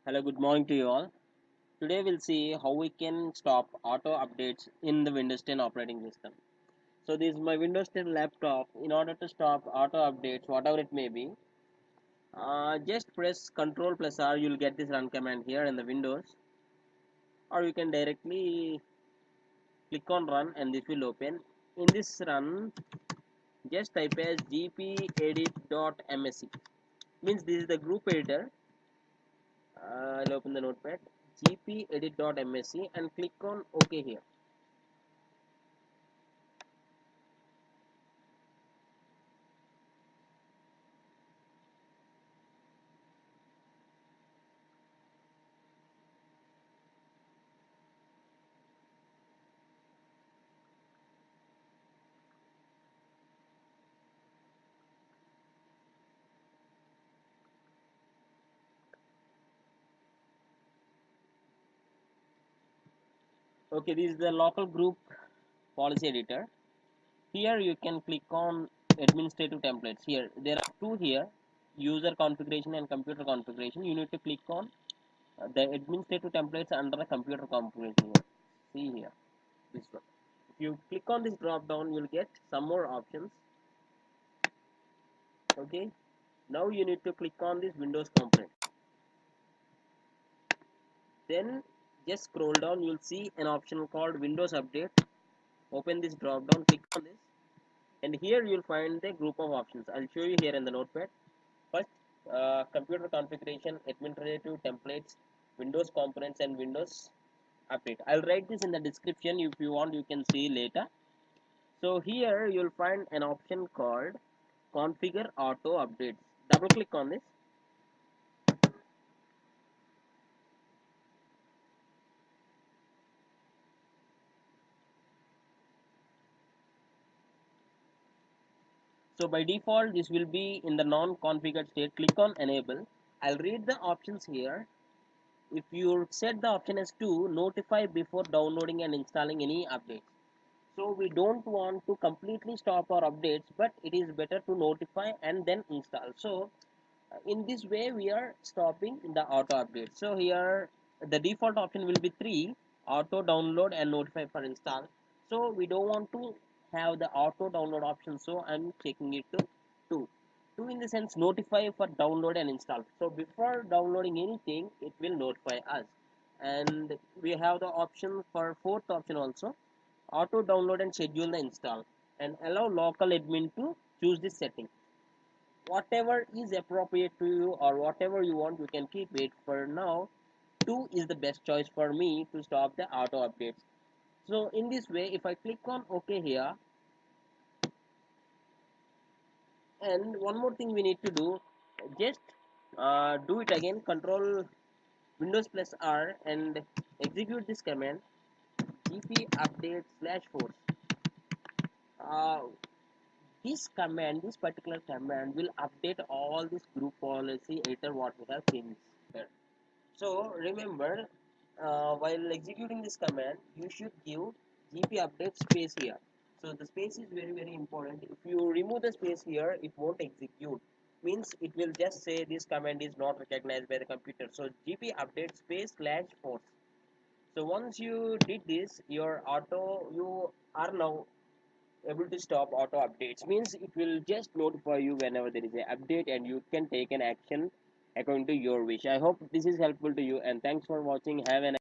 Hello, good morning to you all. Today we'll see how we can stop auto updates in the Windows 10 operating system. So this is my Windows 10 laptop. In order to stop auto updates, whatever it may be, just press Ctrl plus R. You'll get this run command here in the Windows, or you can directly click on run and this will open. In this run, just type as gpedit.msc. Means this is the group editor. I'll open the notepad gpedit.msc and click on OK here. Okay, this is the local group policy editor. Here you can click on administrative templates. Here there are two here, user configuration and computer configuration. You need to click on the administrative templates under the computer configuration here. See here, this one. If you click on this drop down, you'll get some more options. Okay, now you need to click on this Windows component. Then just scroll down, you'll see an option called Windows Update. Open this drop down, click on this, and here you'll find the group of options. I'll show you here in the notepad. First, computer configuration, administrative templates, Windows components, and Windows update. I'll write this in the description. If you want, you can see later. So here you'll find an option called configure auto updates. Double click on this. So by default, this will be in the non-configured state. Click on enable. I'll read the options here. If you set the option as to notify before downloading and installing any updates. So we don't want to completely stop our updates, but it is better to notify and then install. So in this way we are stopping the auto update. So here the default option will be 3, auto download and notify for install. So we don't want to have the auto download option, so I'm checking it to 2. 2 in the sense notify for download and install. So before downloading anything, it will notify us. And we have the option for fourth option also, auto download and schedule the install, and allow local admin to choose this setting. Whatever is appropriate to you or whatever you want, you can keep it. For now, 2 is the best choice for me to stop the auto updates. So in this way, if I click on OK here, and one more thing we need to do, just do it again, control Windows plus R and execute this command gp update /force. This particular command will update all this group policy editor what we have changed here. So remember, while executing this command, you should give gp update space here. So the space is very important. If you remove the space here, it won't execute. Means it will just say this command is not recognized by the computer. So gp update space /force. So once you did this, you are now able to stop auto updates. Means it will just notify you whenever there is an update and you can take an action according to your wish. I hope this is helpful to you, and thanks for watching. Have an